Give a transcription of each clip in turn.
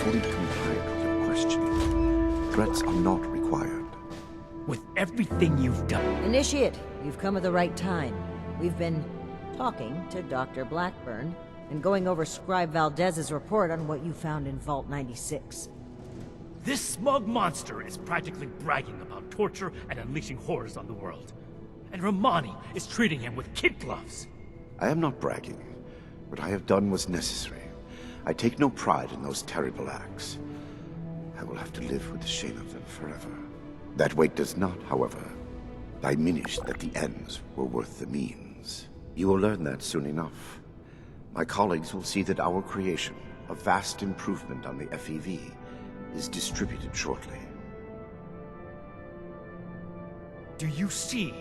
fully compliant with your question. Threats are not required. With everything you've done... Initiate, you've come at the right time. We've been talking to Dr. Blackburn and going over Scribe Valdez's report on what you found in Vault 96. This smug monster is practically bragging about torture and unleashing horrors on the world. And Romani is treating him with kid gloves. I am not bragging. What I have done was necessary. I take no pride in those terrible acts. I will have to live with the shame of them forever. That weight does not, however, diminish that the ends were worth the means. You will learn that soon enough. My colleagues will see that our creation, a vast improvement on the FEV, is distributed shortly. Do you see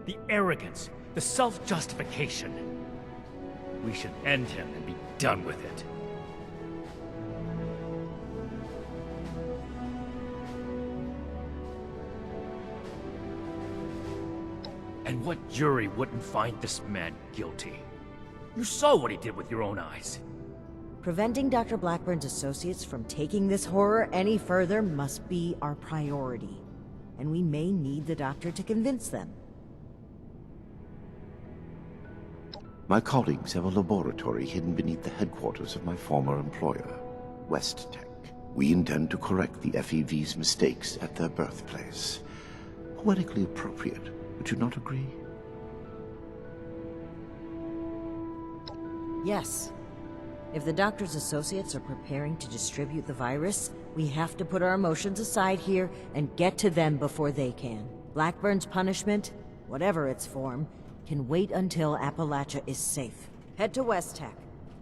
the arrogance, the self-justification? We should end him and be done with it. And what jury wouldn't find this man guilty? You saw what he did with your own eyes. Preventing Dr. Blackburn's associates from taking this horror any further must be our priority. And we may need the doctor to convince them. My colleagues have a laboratory hidden beneath the headquarters of my former employer, West-Tek. We intend to correct the FEV's mistakes at their birthplace. Poetically appropriate, would you not agree? Yes. If the doctor's associates are preparing to distribute the virus, we have to put our emotions aside here and get to them before they can. Blackburn's punishment, whatever its form, can wait until Appalachia is safe. Head to West-Tek.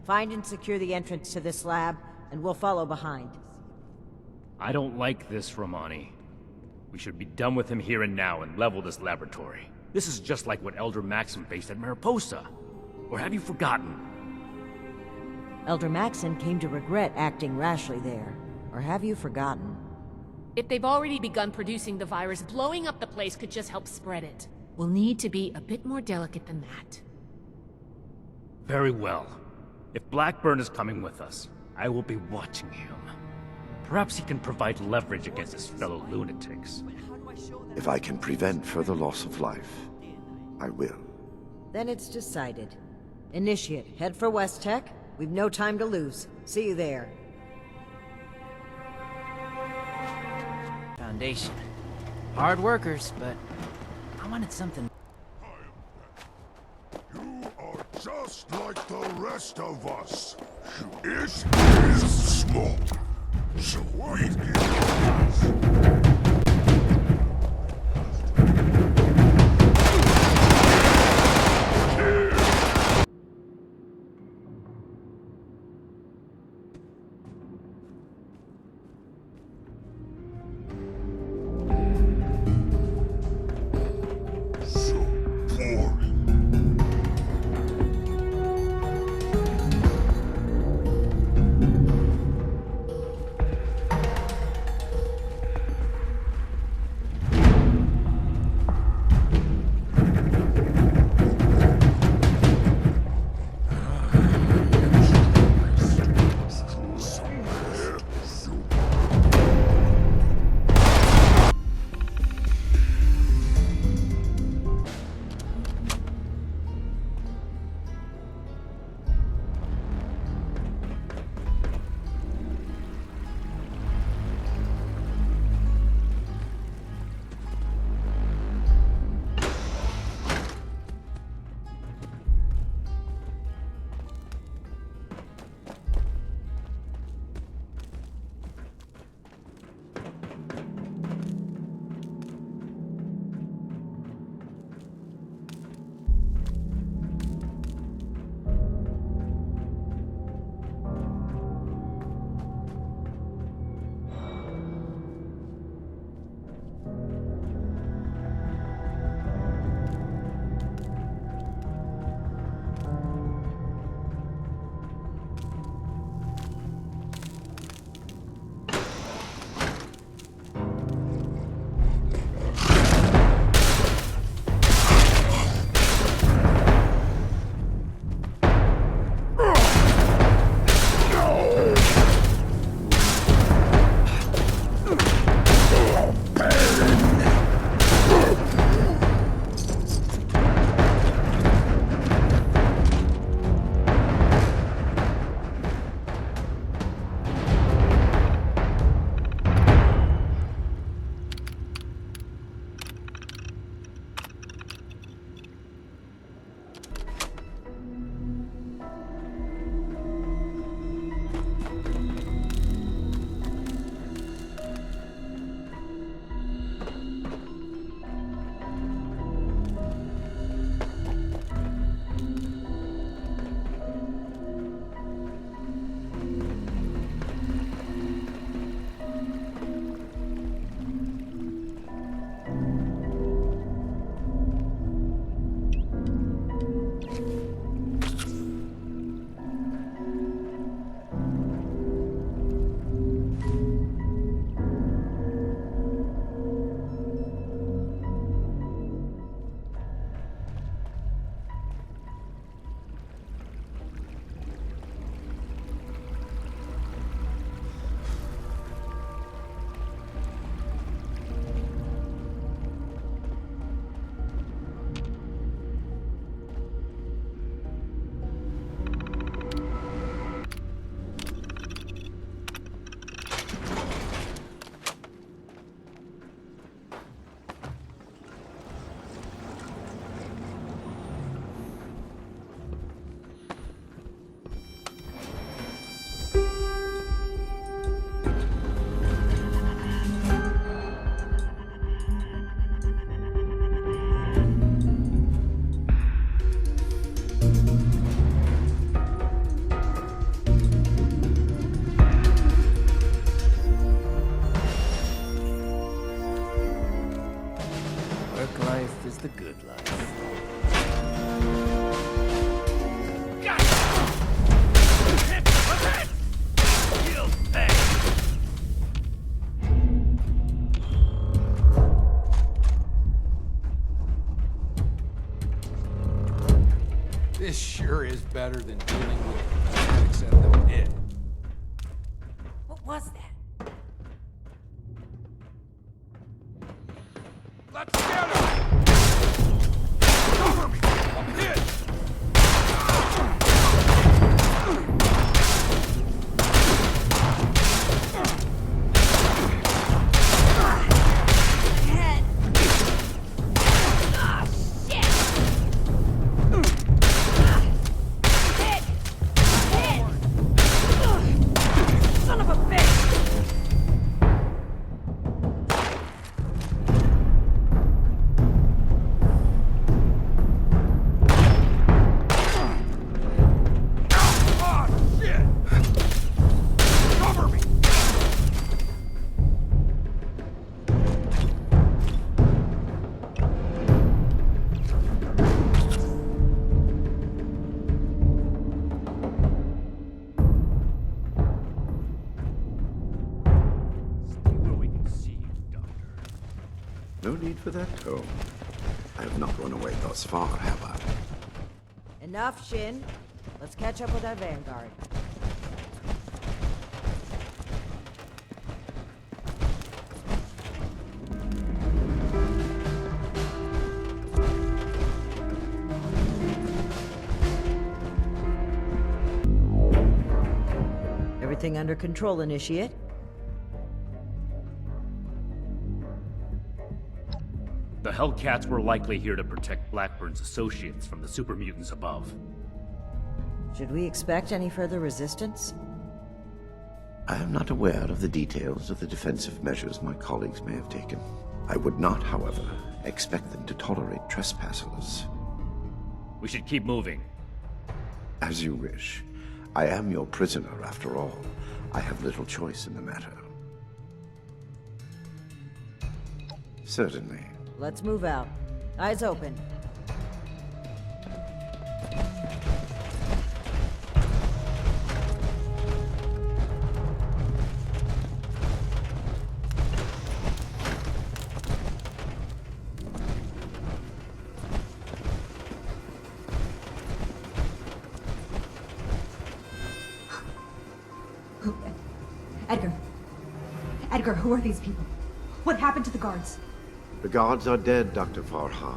Find and secure the entrance to this lab, and we'll follow behind. I don't like this, Romani. We should be done with him here and now and level this laboratory. This is just like what Elder Maxim faced at Mariposa. Or have you forgotten? Elder Maxon came to regret acting rashly there. Or have you forgotten? If they've already begun producing the virus, blowing up the place could just help spread it. We'll need to be a bit more delicate than that. Very well. If Blackburn is coming with us, I will be watching him. Perhaps he can provide leverage against his fellow lunatics. If I can prevent further loss of life, I will. Then it's decided. Initiate, head for West-Tek. We've no time to lose. See you there. Foundation. Hard workers, but I wanted something. You are just like the rest of us. It is small, so we can... life is the good life. This sure is better than dealing with mechanics at the pit. What was that? Let's get him! Cover me! I'm hit! No need for that tone. I have not run away thus far, have I? Enough, Shin. Let's catch up with our vanguard. Everything under control, Initiate? The Hellcats were likely here to protect Blackburn's associates from the super mutants above. Should we expect any further resistance? I am not aware of the details of the defensive measures my colleagues may have taken. I would not, however, expect them to tolerate trespassers. We should keep moving. As you wish. I am your prisoner, after all. I have little choice in the matter. Certainly. Let's move out. Eyes open. Edgar. Edgar, who are these people? What happened to the guards? The guards are dead, Dr. Farha.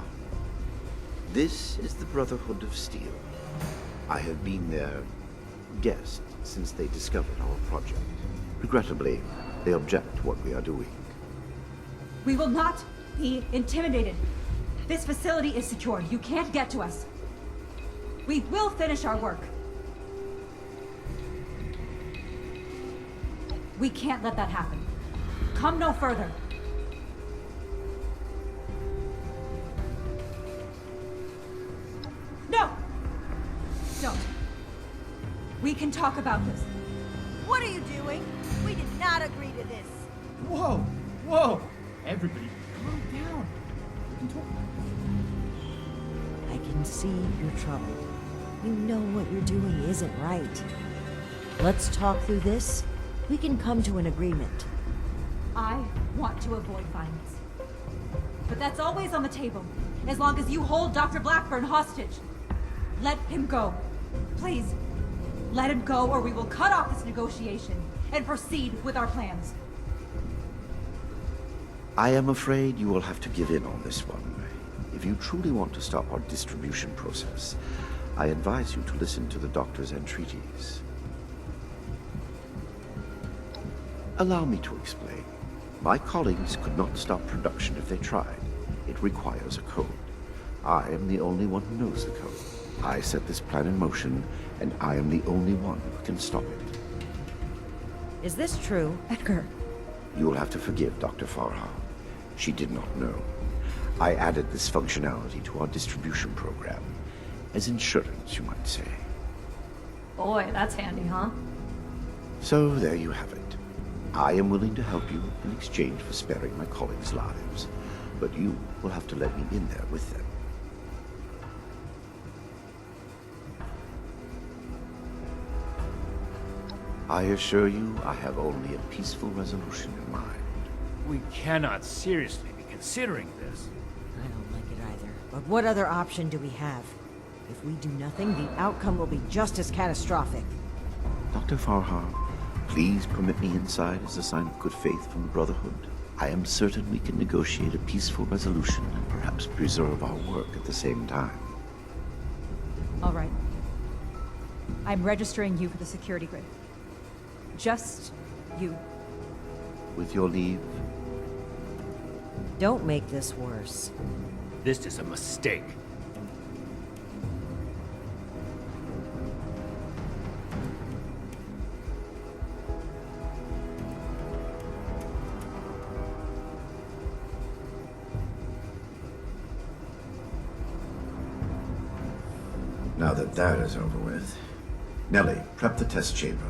This is the Brotherhood of Steel. I have been their guest since they discovered our project. Regrettably, they object to what we are doing. We will not be intimidated. This facility is secured. You can't get to us. We will finish our work. We can't let that happen. Come no further. No! Don't. We can talk about this. What are you doing? We did not agree to this. Whoa! Whoa! Everybody, calm down. We can talk. I can see your trouble. You know what you're doing isn't right. Let's talk through this. We can come to an agreement. I want to avoid violence. But that's always on the table, as long as you hold Dr. Blackburn hostage. Let him go. Please, let him go or we will cut off this negotiation and proceed with our plans. I am afraid you will have to give in on this one. If you truly want to stop our distribution process, I advise you to listen to the doctor's entreaties. Allow me to explain. My colleagues could not stop production if they tried. It requires a code. I am the only one who knows the code. I set this plan in motion, and I am the only one who can stop it. Is this true? Edgar. You will have to forgive Dr. Farha. She did not know. I added this functionality to our distribution program. As insurance, you might say. Boy, that's handy, huh? So there you have it. I am willing to help you in exchange for sparing my colleagues' lives. but you will have to let me in there with them. I assure you, I have only a peaceful resolution in mind. We cannot seriously be considering this. I don't like it either. But what other option do we have? If we do nothing, the outcome will be just as catastrophic. Dr. Farhar, please permit me inside as a sign of good faith from the Brotherhood. I am certain we can negotiate a peaceful resolution and perhaps preserve our work at the same time. All right. I'm registering you for the security grid. Just you. With your leave, Don't make this worse. This is a mistake. now that that is over with, Nellie, prep the test chamber.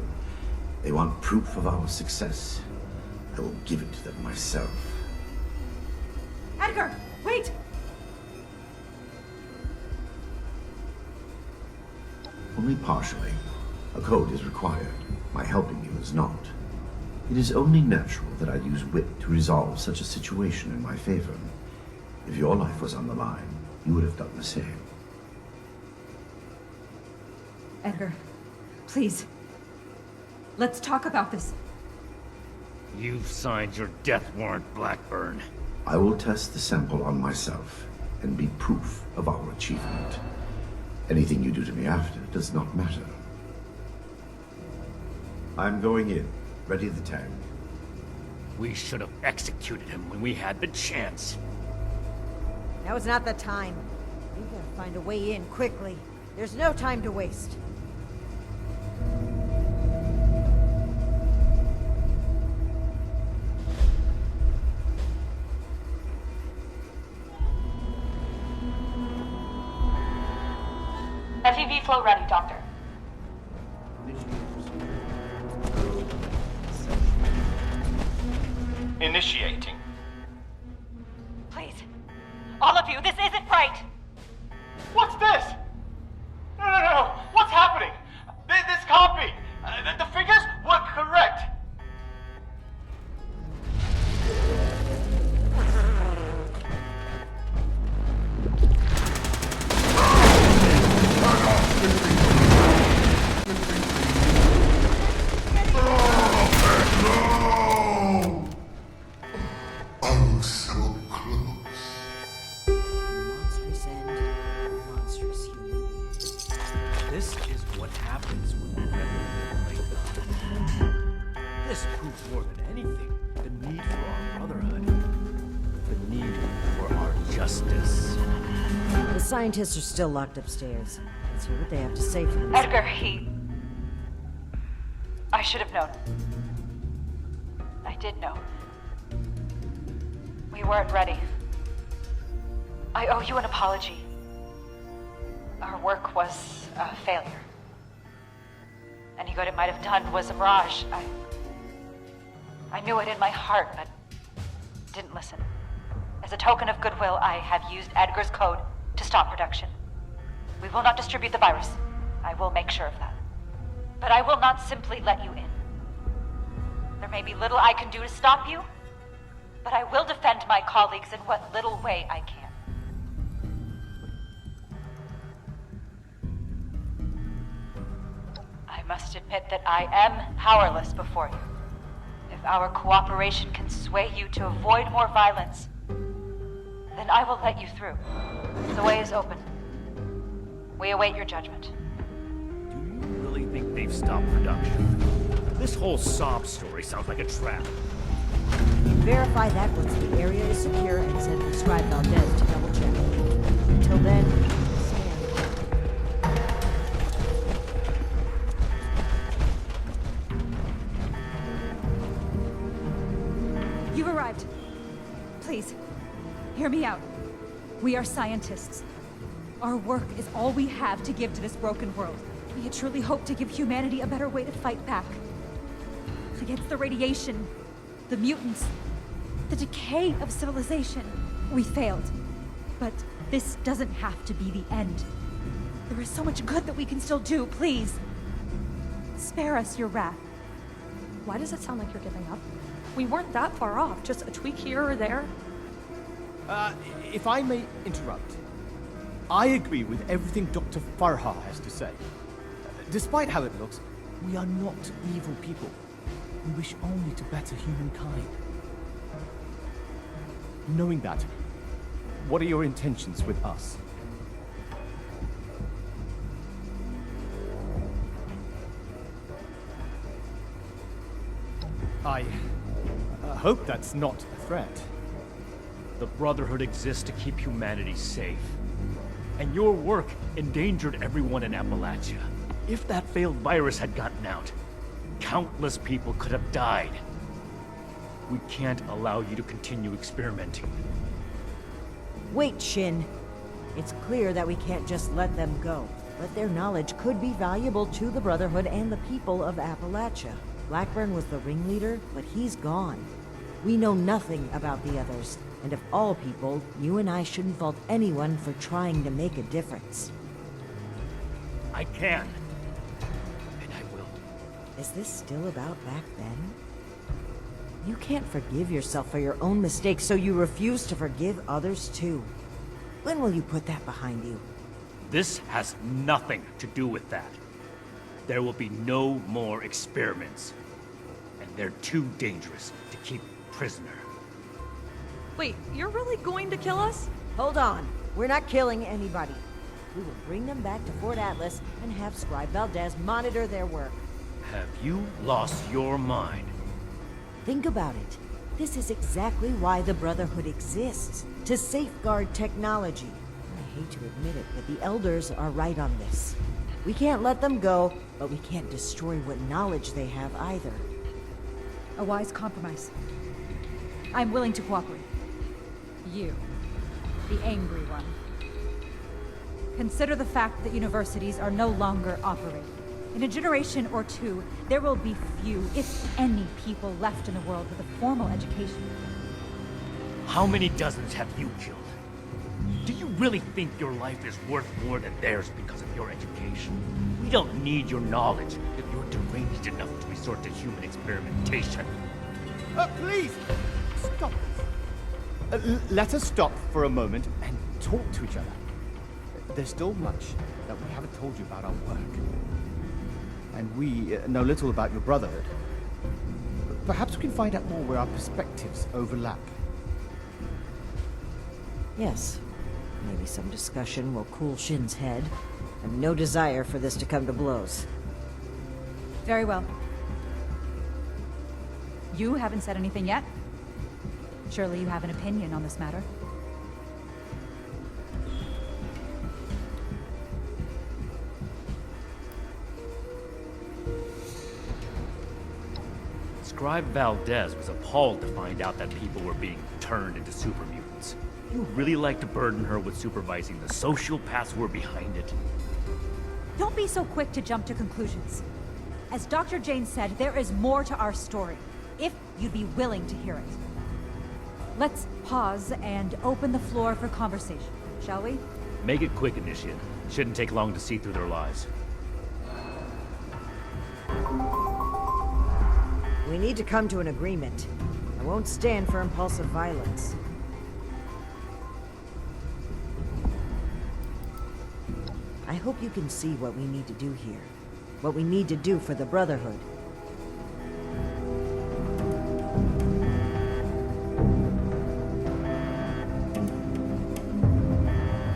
They want proof of our success. I will give it to them myself. Edgar, wait! Only partially. A code is required. My helping you is not. It is only natural that I use wit to resolve such a situation in my favor. If your life was on the line, you would have done the same. Edgar, please. Let's talk about this. You've signed your death warrant, Blackburn. I will test the sample on myself and be proof of our achievement. Anything you do to me after does not matter. I'm going in. Ready the tank. We should have executed him when we had the chance. Now is not the time. We gotta find a way in quickly. There's no time to waste. FEV flow ready, Doctor. Initiating. Please. All of you, this isn't right! What's this? No. What's happening? This can't be. The figures were correct. Oh, so close. Monstrous end, monstrous human beings. This is what happens when we play God. This proves more than anything the need for our brotherhood. The need for our justice. The scientists are still locked upstairs. Let's hear what they have to say for themselves. Edgar, I should have known. I did know. We weren't ready. I owe you an apology. Our work was a failure. Any good it might have done was a mirage. I knew it in my heart, but didn't listen. As a token of goodwill, I have used Edgar's code to stop production. We will not distribute the virus. I will make sure of that. But I will not simply let you in. There may be little I can do to stop you, but I will defend my colleagues in what little way I can. I must admit that I am powerless before you. If our cooperation can sway you to avoid more violence, then I will let you through. The way is open. We await your judgment. Do you really think they've stopped production? This whole sob story sounds like a trap. Verify that once the area is secure and send Prescribed Valdez to double check. Until then, stand. You've arrived. Please, hear me out. We are scientists. Our work is all we have to give to this broken world. We had truly hoped to give humanity a better way to fight back. Against the radiation, the mutants, the decay of civilization. We failed. But this doesn't have to be the end. There is so much good that we can still do, please. Spare us your wrath. Why does it sound like you're giving up? We weren't that far off, just a tweak here or there. If I may interrupt, I agree with everything Dr. Farha has to say. Despite how it looks, we are not evil people. We wish only to better humankind. Knowing that, what are your intentions with us? I hope that's not a threat. The Brotherhood exists to keep humanity safe. And your work endangered everyone in Appalachia. If that failed virus had gotten out, countless people could have died. We can't allow you to continue experimenting. Wait, Shin. It's clear that we can't just let them go. But their knowledge could be valuable to the Brotherhood and the people of Appalachia. Blackburn was the ringleader, but he's gone. We know nothing about the others, and of all people, you and I shouldn't fault anyone for trying to make a difference. I can. And I will. Is this still about back then? You can't forgive yourself for your own mistakes, so you refuse to forgive others too. When will you put that behind you? This has nothing to do with that. There will be no more experiments. And they're too dangerous to keep prisoner. Wait, you're really going to kill us? Hold on. We're not killing anybody. We will bring them back to Fort Atlas and have Scribe Valdez monitor their work. Have you lost your mind? Think about it. This is exactly why the Brotherhood exists. To safeguard technology. I hate to admit it, but the Elders are right on this. We can't let them go, but we can't destroy what knowledge they have either. A wise compromise. I'm willing to cooperate. You, the angry one. Consider the fact that universities are no longer operating. In a generation or two, there will be few, if any, people left in the world with a formal education. How many dozens have you killed? Do you really think your life is worth more than theirs because of your education? We don't need your knowledge if you're deranged enough to resort to human experimentation. Please! Stop this. Let us stop for a moment and talk to each other. There's still much that we haven't told you about our work. And we know little about your Brotherhood. Perhaps we can find out more where our perspectives overlap. Yes. Maybe some discussion will cool Shin's head. I have no desire for this to come to blows. Very well. You haven't said anything yet? Surely you have an opinion on this matter. Scribe Valdez was appalled to find out that people were being turned into super mutants. You really like to burden her with supervising the sociopaths who were behind it? Don't be so quick to jump to conclusions. As Dr. Jane said, there is more to our story, if you'd be willing to hear it. Let's pause and open the floor for conversation, shall we? Make it quick, Initiate. Shouldn't take long to see through their lies. We need to come to an agreement. I won't stand for impulsive violence. I hope you can see what we need to do here. What we need to do for the Brotherhood.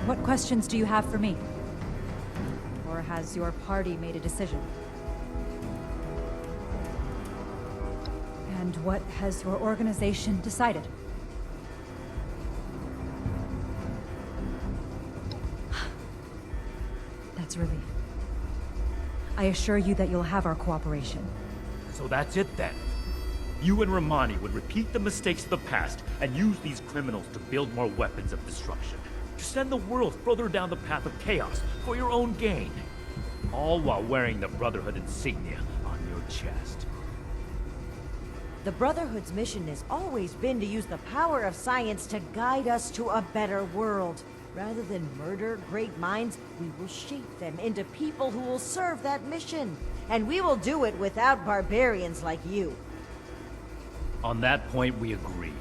What questions do you have for me? Or has your party made a decision? And what has your organization decided? That's relief. I assure you that you'll have our cooperation. So that's it then. You and Romani would repeat the mistakes of the past and use these criminals to build more weapons of destruction. To send the world further down the path of chaos for your own gain. All while wearing the Brotherhood insignia on your chest. The Brotherhood's mission has always been to use the power of science to guide us to a better world. Rather than murder great minds, we will shape them into people who will serve that mission. And we will do it without barbarians like you. On that point, we agree.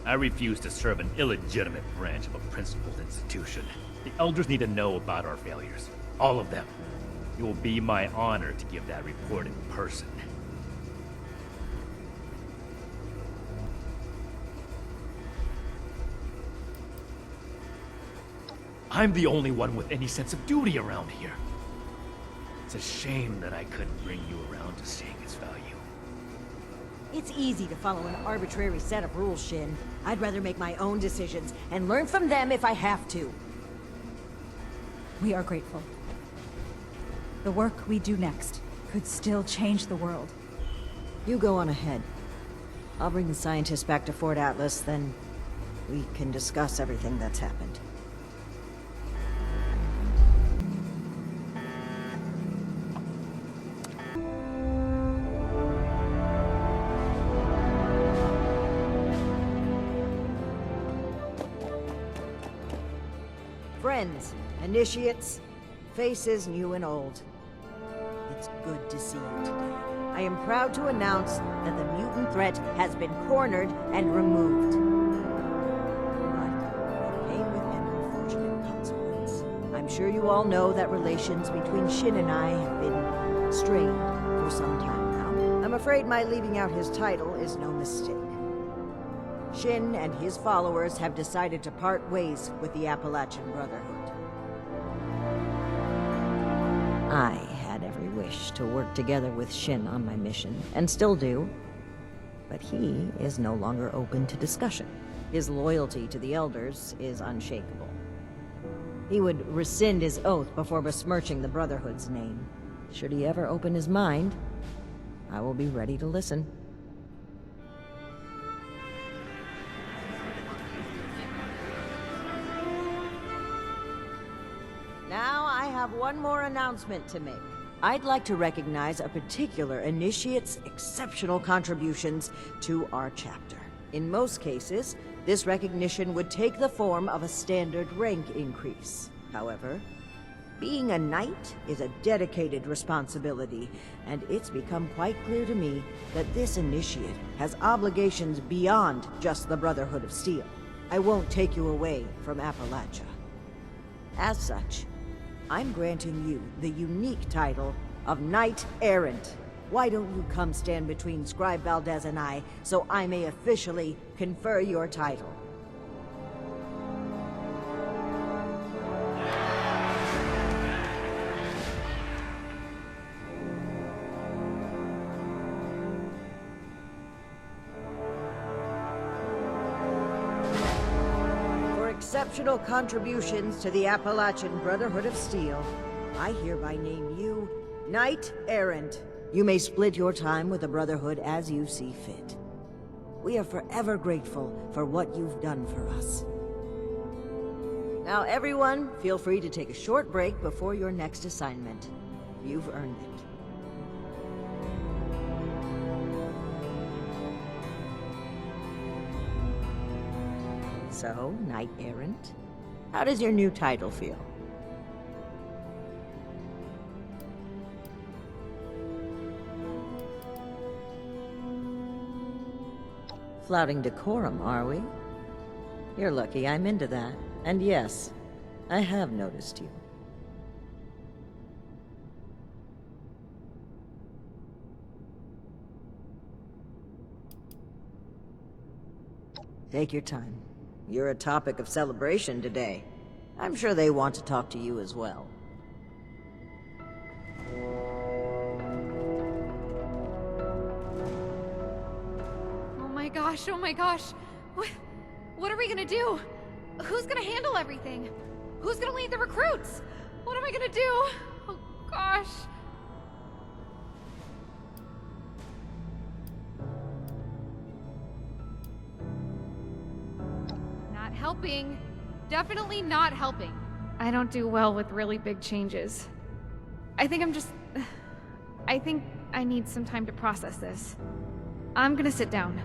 I refuse to serve an illegitimate branch of a principled institution. The Elders need to know about our failures. All of them. It will be my honor to give that report in person. I'm the only one with any sense of duty around here. It's a shame that I couldn't bring you around to seeing its value. It's easy to follow an arbitrary set of rules, Shin. I'd rather make my own decisions and learn from them if I have to. We are grateful. The work we do next could still change the world. You go on ahead. I'll bring the scientists back to Fort Atlas, then we can discuss everything that's happened. Friends, initiates, faces new and old. It's good to see you today. I am proud to announce that the mutant threat has been cornered and removed. But it came with an unfortunate consequence. I'm sure you all know that relations between Shin and I have been strained for some time now. I'm afraid my leaving out his title is no mistake. Shin and his followers have decided to part ways with the Appalachian Brotherhood. I had every wish to work together with Shin on my mission, and still do. But he is no longer open to discussion. His loyalty to the Elders is unshakable. He would rescind his oath before besmirching the Brotherhood's name. Should he ever open his mind, I will be ready to listen. Now I have one more announcement to make. I'd like to recognize a particular initiate's exceptional contributions to our chapter. In most cases, this recognition would take the form of a standard rank increase. However, being a knight is a dedicated responsibility, and it's become quite clear to me that this initiate has obligations beyond just the Brotherhood of Steel. I won't take you away from Appalachia. As such, I'm granting you the unique title of Knight Errant. Why don't you come stand between Scribe Valdez and I, so I may officially confer your title? Exceptional contributions to the Appalachian Brotherhood of Steel, I hereby name you Knight Errant. You may split your time with the Brotherhood as you see fit. We are forever grateful for what you've done for us. Now everyone, feel free to take a short break before your next assignment. You've earned it. So, Knight Errant, how does your new title feel? Flouting decorum, are we? You're lucky I'm into that. And yes, I have noticed you. Take your time. You're a topic of celebration today. I'm sure they want to talk to you as well. Oh my gosh. What are we gonna do? Who's gonna handle everything? Who's gonna lead the recruits? What am I gonna do? Oh gosh. Not helping. Definitely not helping. I don't do well with really big changes. I think I need some time to process this. I'm gonna sit down.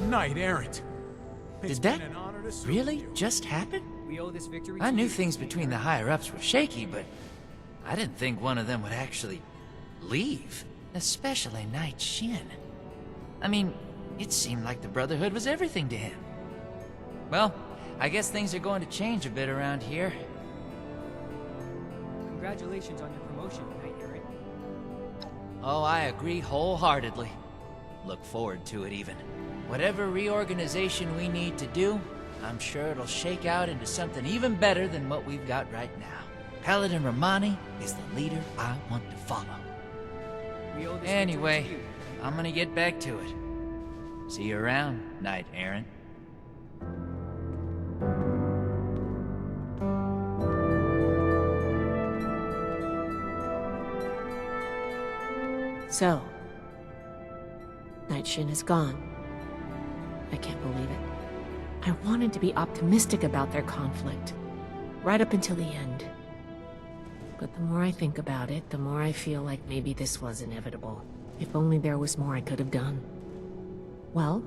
Knight errant. Did that really just happen? I knew things between the higher-ups were shaky, but I didn't think one of them would actually leave, especially Knight Shin. I mean, it seemed like the Brotherhood was everything to him. Well, I guess things are going to change a bit around here. Congratulations on your promotion, Knight errant. Oh, I agree wholeheartedly. Look forward to it, even. Whatever reorganization we need to do, I'm sure it'll shake out into something even better than what we've got right now. Paladin Romani is the leader I want to follow. Anyway, I'm gonna get back to it. See you around, Knight errant. So, Knight Shin is gone. I can't believe it. I wanted to be optimistic about their conflict, right up until the end. But the more I think about it, the more I feel like maybe this was inevitable. If only there was more I could have done. Well,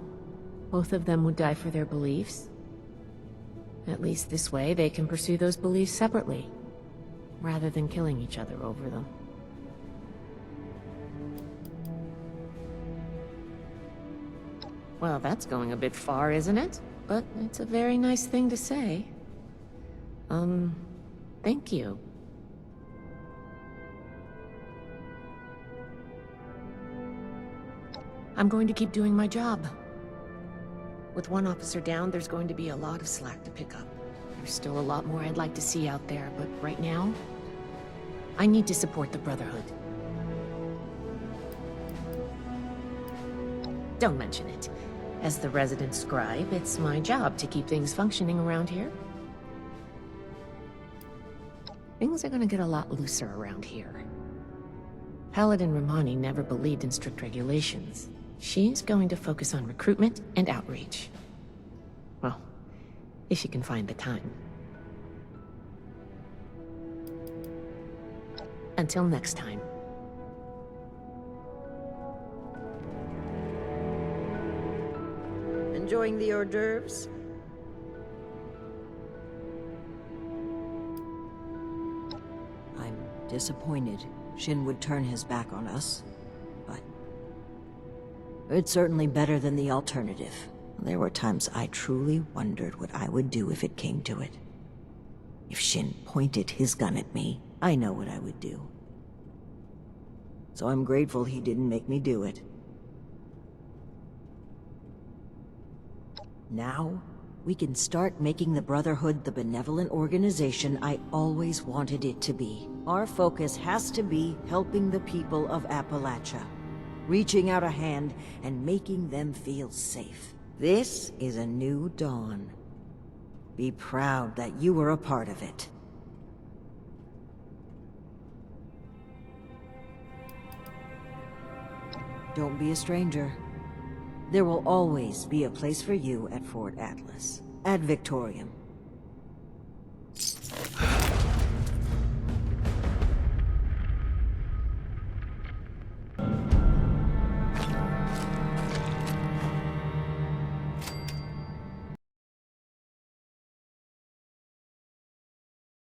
both of them would die for their beliefs. At least this way, they can pursue those beliefs separately, rather than killing each other over them. Well, that's going a bit far, isn't it? But it's a very nice thing to say. Thank you. I'm going to keep doing my job. With one officer down, there's going to be a lot of slack to pick up. There's still a lot more I'd like to see out there, but right now, I need to support the Brotherhood. Don't mention it. As the resident scribe, it's my job to keep things functioning around here. Things are gonna get a lot looser around here. Paladin Romani never believed in strict regulations. She's going to focus on recruitment and outreach. Well, if she can find the time. Until next time. Enjoying the hors d'oeuvres? I'm disappointed Shin would turn his back on us, but it's certainly better than the alternative. There were times I truly wondered what I would do if it came to it. If Shin pointed his gun at me, I know what I would do. So I'm grateful he didn't make me do it. Now, we can start making the Brotherhood the benevolent organization I always wanted it to be. Our focus has to be helping the people of Appalachia, reaching out a hand and making them feel safe. This is a new dawn. Be proud that you were a part of it. Don't be a stranger. There will always be a place for you at Fort Atlas, at Victorium,